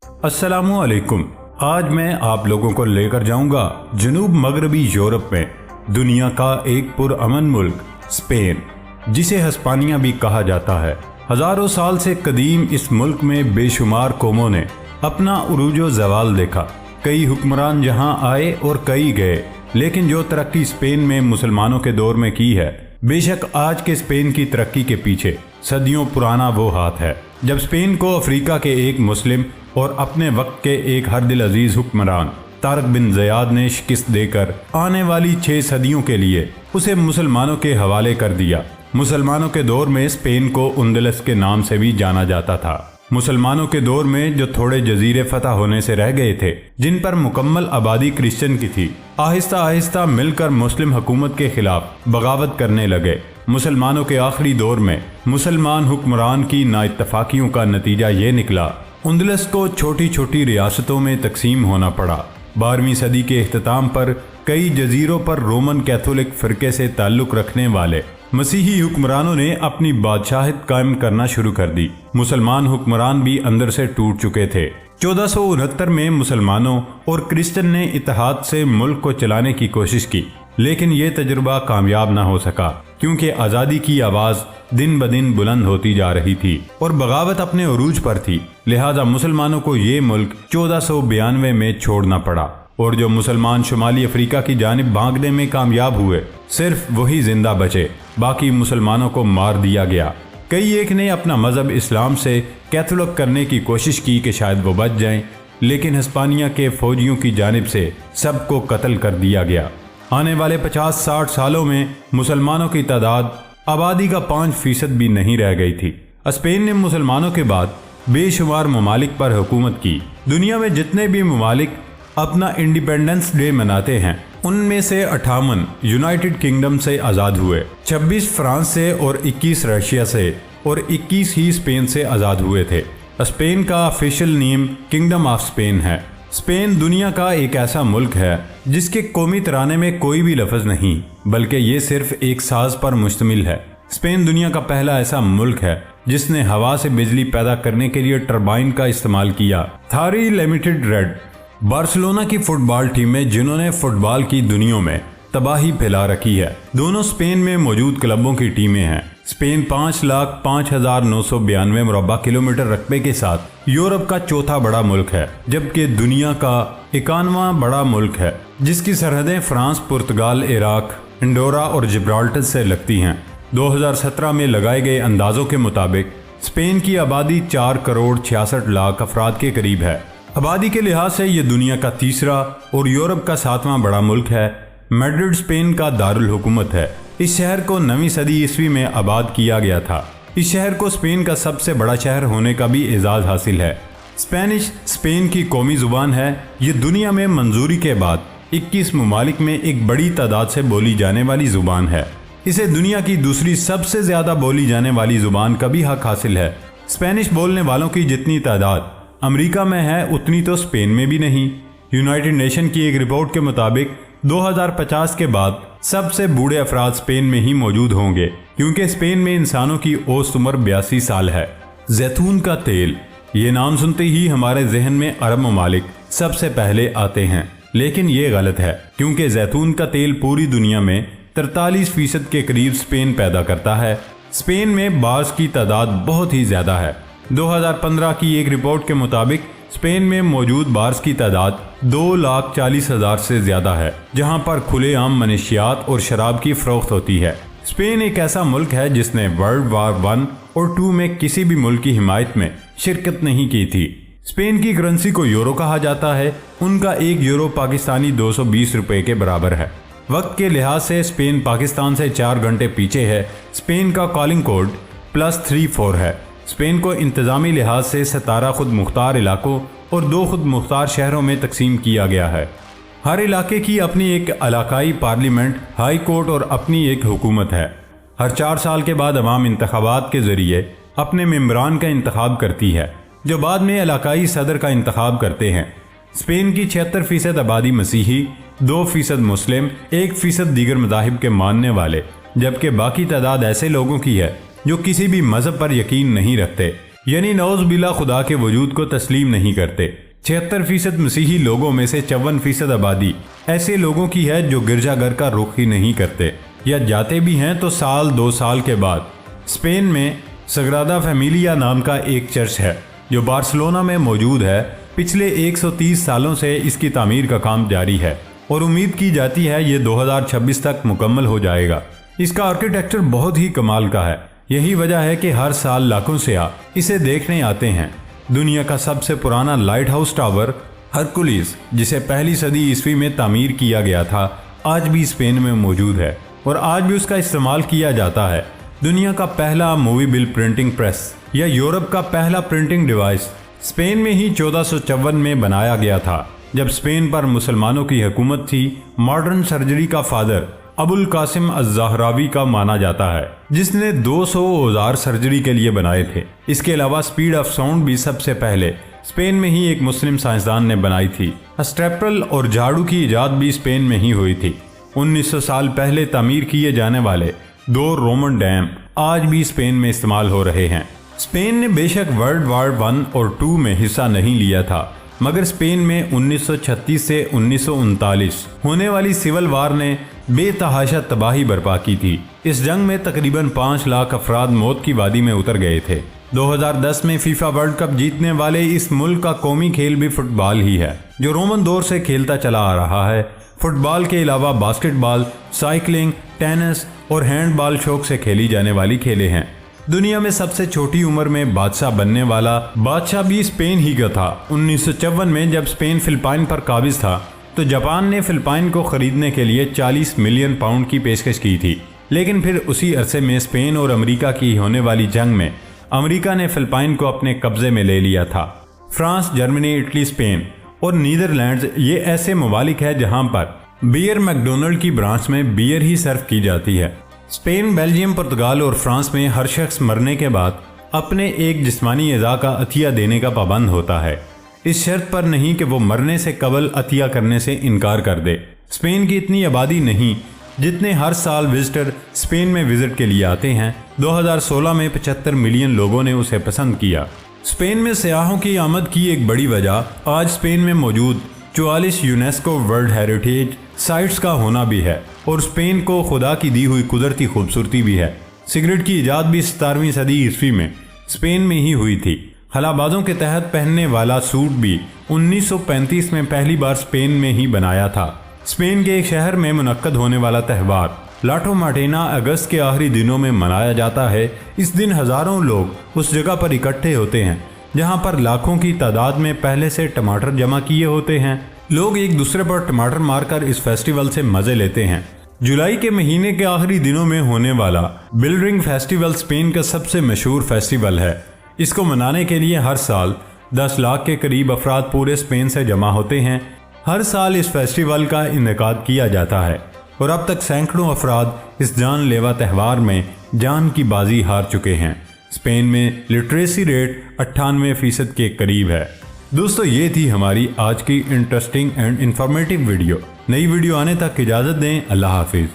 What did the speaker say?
अस्सलामु अलैकुम। आज मैं आप लोगों को लेकर जाऊंगा जनूब मगरबी यूरोप में दुनिया का एक पुरअमन मुल्क स्पेन, जिसे हिस्पानिया भी कहा जाता है। हजारों साल से कदीम इस मुल्क में बेशुमार कौमों ने अपना उरूजो ज़वाल देखा। कई हुक्मरान यहाँ आए और कई गए, लेकिन जो तरक्की स्पेन में मुसलमानों के दौर में की है, बेशक आज के स्पेन की तरक्की के पीछे सदियों पुराना वो हाथ है जब स्पेन को अफ्रीका के एक मुस्लिम और अपने वक्त के एक हर दिल अजीज हुक्मरान तारक बिन ज़याद ने शिकस्त देकर आने वाली 6 सदियों के लिए उसे मुसलमानों के हवाले कर दिया। मुसलमानों के दौर में स्पेन को उंदलस के नाम से भी जाना जाता था। मुसलमानों के दौर में जो थोड़े जजीरे फतह होने से रह गए थे, जिन पर मुकम्मल आबादी क्रिश्चियन की थी, आहिस्ता आहिस्ता मिलकर मुस्लिम हुकूमत के खिलाफ बगावत करने लगे। मुसलमानों के आखिरी दौर में मुसलमान हुक्मरान की नाइत्तफाकियों का नतीजा ये निकला, उंदलस को छोटी छोटी रियासतों में तकसीम होना पड़ा। 12वीं सदी के इख्तिताम पर कई जजीरों पर रोमन कैथोलिक फ़िरके से ताल्लुक़ रखने वाले मसीही हुक्मरानों ने अपनी बादशाहित कायम करना शुरू कर दी। मुसलमान हुक्मरान भी अंदर से टूट चुके थे। 1469 में मुसलमानों और क्रिश्चियन ने इत्तेहाद से मुल्क को चलाने की कोशिश की, लेकिन ये तजुर्बा कामयाब न हो सका, क्योंकि आज़ादी की आवाज़ दिन ब दिन बुलंद होती जा रही थी और बगावत अपने उरूज पर थी। लिहाजा मुसलमानों को ये मुल्क 1492 में छोड़ना पड़ा और जो मुसलमान शुमाली अफ्रीका की जानिब भागने में कामयाब हुए, सिर्फ वही जिंदा बचे, बाकी मुसलमानों को मार दिया गया। कई एक ने अपना मजहब इस्लाम से कैथोलिक करने की कोशिश की कि शायद वो बच जाएं, लेकिन हिस्पानिया के फौजियों की जानिब से सबको कत्ल कर दिया गया। आने वाले 50-60 सालों में मुसलमानों की तादाद आबादी का 5% भी नहीं रह गई थी। स्पेन ने मुसलमानों के बाद बेशुमार ममालिक पर हुकूमत की। दुनिया में जितने भी ममालिक अपना इंडिपेंडेंस डे मनाते हैं, उनमें से 58 यूनाइटेड किंगडम से आज़ाद हुए, 26 फ्रांस से और 21 रशिया से और 21 ही स्पेन से आज़ाद हुए थे। स्पेन का official name kingdom of Spain है। स्पेन दुनिया का एक ऐसा मुल्क है जिसके कौमी तराने में कोई भी लफ्ज़ नहीं, बल्कि ये सिर्फ एक साज पर मुश्तमिल है। स्पेन दुनिया का पहला ऐसा मुल्क है जिसने हवा से बिजली पैदा करने के लिए टरबाइन का इस्तेमाल किया। थारी लिमिटेड रेड बार्सिलोना की फुटबॉल टीम है जिन्होंने फुटबॉल की दुनिया में तबाही फैला रखी है। दोनों स्पेन में मौजूद क्लबों की टीमें हैं। स्पेन 5,05,992 मुरब्बा किलोमीटर रकबे के साथ यूरोप का चौथा बड़ा मुल्क है, जबकि दुनिया का 51वां बड़ा मुल्क है, जिसकी सरहदें फ्रांस, पुर्तगाल, इराक, अंडोरा और जिब्राल्टर से लगती हैं। 2017 में लगाए गए अंदाजों के मुताबिक स्पेन की आबादी 4 करोड़ 66 लाख अफराद के करीब है। आबादी के लिहाज से ये दुनिया का तीसरा और यूरोप का 7वां बड़ा मुल्क है। मैड्रिड स्पेन का दारुल हुकूमत है। इस शहर को 9वीं सदी ईस्वी में आबाद किया गया था। इस शहर को स्पेन का सबसे बड़ा शहर होने का भी एजाज़ हासिल है। स्पेनिश स्पेन की कौमी ज़ुबान है। ये दुनिया में मंजूरी के बाद 21 ममालिक में एक बड़ी तादाद से बोली जाने वाली ज़ुबान है। इसे दुनिया की दूसरी सबसे ज़्यादा बोली जाने वाली ज़ुबान का भी हक हासिल है। स्पेनिश बोलने वालों की जितनी तादाद अमेरिका में है, उतनी तो स्पेन में भी नहीं। यूनाइटेड नेशन की एक रिपोर्ट के मुताबिक 2050 के बाद सबसे बूढ़े अफराद स्पेन में ही मौजूद होंगे, क्योंकि स्पेन में इंसानों की औसत उम्र 82 साल है। जैतून का तेल, ये नाम सुनते ही हमारे जहन में अरब ममालिक सबसे पहले आते हैं, लेकिन ये गलत है, क्योंकि जैतून का तेल पूरी दुनिया में 43% के करीब स्पेन पैदा करता है। स्पेन में बाज़ की तादाद बहुत ही ज़्यादा है। 2015 की एक रिपोर्ट के मुताबिक स्पेन में मौजूद बार्स की तादाद 2,40,000 से ज़्यादा है, जहां पर खुलेआम मनशियात और शराब की फ़रोख्त होती है। स्पेन एक ऐसा मुल्क है जिसने वर्ल्ड वार 1 और 2 में किसी भी मुल्क की हिमायत में शिरकत नहीं की थी। स्पेन की करेंसी को यूरो कहा जाता है। उनका 1 यूरो पाकिस्तानी 220 रुपये के बराबर है। वक्त के लिहाज से स्पेन पाकिस्तान से 4 घंटे पीछे है। स्पेन का कॉलिंग कोड +34 है। स्पेन को इंतज़ामी लिहाज से 17 खुद मुख्तार इलाकों और 2 खुद मुख्तार शहरों में तकसीम किया गया है। हर इलाके की अपनी एक इलाकाई पार्लियामेंट, हाई कोर्ट और अपनी एक हुकूमत है। हर 4 साल के बाद अवाम इंतखाबात के ज़रिए अपने मेम्बरान का इंतखाब करती है, जो बाद में इलाकाई सदर का इंतखाब करते हैं। स्पेन की 76% आबादी मसीही, 2% मुस्लिम, 1% दीगर मज़ाहिब के मानने वाले, जबकि बाकी तादाद ऐसे लोगों की है जो किसी भी मजहब पर यकीन नहीं रखते। यानी नौज बिला खुदा के वजूद को तस्लीम नहीं करते। 76% मसीही लोगों में से 54% आबादी ऐसे लोगों की है जो गिरजाघर का रुख ही नहीं करते, या जाते भी हैं तो साल 2 साल के बाद। स्पेन में सग्रादा फैमिलिया नाम का एक चर्च है जो बार्सिलोना में मौजूद है। पिछले 130 सालों से इसकी तामीर का काम जारी है और उम्मीद की जाती है ये 2026 तक मुकम्मल हो जाएगा। इसका आर्किटेक्चर बहुत ही कमाल का है। यही वजह है कि हर साल लाखों सयाह इसे देखने आते हैं। दुनिया का सबसे पुराना लाइट हाउस टावर हरकुलिस, जिसे पहली सदी ईस्वी में तामीर किया गया था, आज भी स्पेन में मौजूद है और आज भी उसका इस्तेमाल किया जाता है। दुनिया का पहला मूवेबल प्रिंटिंग प्रेस या यूरोप का पहला प्रिंटिंग डिवाइस स्पेन में ही 1454 में बनाया गया था, जब स्पेन पर मुसलमानों की हुकूमत थी। मॉडर्न सर्जरी का फादर अबुल कासिम अज़्ज़हरावी का माना जाता है, जिसने 200 औजार सर्जरी के लिए बनाए थे। इसके अलावा स्पीड ऑफ साउंड भी सबसे पहले स्पेन में ही एक मुस्लिम साइंसदान ने बनाई थी। स्टेपल और झाड़ू की इजाद भी स्पेन में ही हुई थी। 1900 साल पहले तामीर किए जाने वाले 2 रोमन डैम आज भी स्पेन में इस्तेमाल हो रहे हैं। स्पेन ने बेशक वर्ल्ड वार 1 और 2 में हिस्सा नहीं लिया था, मगर स्पेन में 1936 से 1939 होने वाली सिविल वार ने बेतहाशा तबाही बर्पा की थी। इस जंग में तकरीबन 5 लाख अफराद मौत की वादी में उतर गए थे। 2010 में फीफा वर्ल्ड कप जीतने वाले इस मुल्क का कौमी खेल भी फुटबॉल ही है, जो रोमन दौर से खेलता चला आ रहा है। फुटबॉल के अलावा बास्केटबॉल, साइकिलिंग, टेनिस और हैंडबॉल शौक से खेली जाने वाली खेलें हैं। दुनिया में सबसे छोटी उम्र में बादशाह बनने वाला बादशाह भी स्पेन ही का था। 1954 में जब स्पेन फिलिपाइन पर काबिज था तो जापान ने फिलिपाइन को खरीदने के लिए 40 मिलियन पाउंड की पेशकश की थी, लेकिन फिर उसी अरसे में स्पेन और अमेरिका की होने वाली जंग में अमेरिका ने फिलिपाइन को अपने कब्जे में ले लिया था। फ्रांस, जर्मनी, इटली, स्पेन और नीदरलैंड्स ये ऐसे ममालिक है जहां पर बियर मैकडोनल्ड की ब्रांच में बियर ही सर्व की जाती है। स्पेन, बेल्जियम, पुर्तगाल और फ्रांस में हर शख्स मरने के बाद अपने एक जिस्मानी अज़ा का अतिया देने का पाबंद होता है, इस शर्त पर नहीं कि वो मरने से कबल अतिया करने से इनकार कर दे। स्पेन की इतनी आबादी नहीं जितने हर साल विजिटर स्पेन में विजिट के लिए आते हैं। 2016 में 75 मिलियन लोगों ने उसे पसंद किया। स्पेन में सयाहों की आमद की एक बड़ी वजह आज स्पेन में मौजूद 44 यूनेस्को वर्ल्ड हेरिटेज साइट्स का होना भी है, और स्पेन को खुदा की दी हुई कुदरती खूबसूरती भी है। सिगरेट की इजाद भी 17वीं सदी ईस्वी में स्पेन में ही हुई थी। खलाबाजों के तहत पहनने वाला सूट भी 1935 में पहली बार स्पेन में ही बनाया था। स्पेन के एक शहर में मुनक्कद होने वाला त्यौहार लाटो मार्टिना अगस्त के आखिरी दिनों में मनाया जाता है। इस दिन हजारों लोग उस जगह पर इकट्ठे होते हैं जहां पर लाखों की तादाद में पहले से टमाटर जमा किए होते हैं। लोग एक दूसरे पर टमाटर मारकर इस फेस्टिवल से मजे लेते हैं। जुलाई के महीने के आखिरी दिनों में होने वाला बिल्डरिंग फेस्टिवल स्पेन का सबसे मशहूर फेस्टिवल है। इसको मनाने के लिए हर साल 10 लाख के करीब अफराद पूरे स्पेन से जमा होते हैं। हर साल इस फेस्टिवल का इनेकाद किया जाता है और अब तक सैकड़ों अफराद इस जानलेवा त्यौहार में जान की बाजी हार चुके हैं। स्पेन में लिटरेसी रेट 98% के करीब है। दोस्तों, ये थी हमारी आज की इंटरेस्टिंग एंड इंफॉर्मेटिव वीडियो। नई वीडियो आने तक इजाज़त दें। अल्लाह हाफिज़।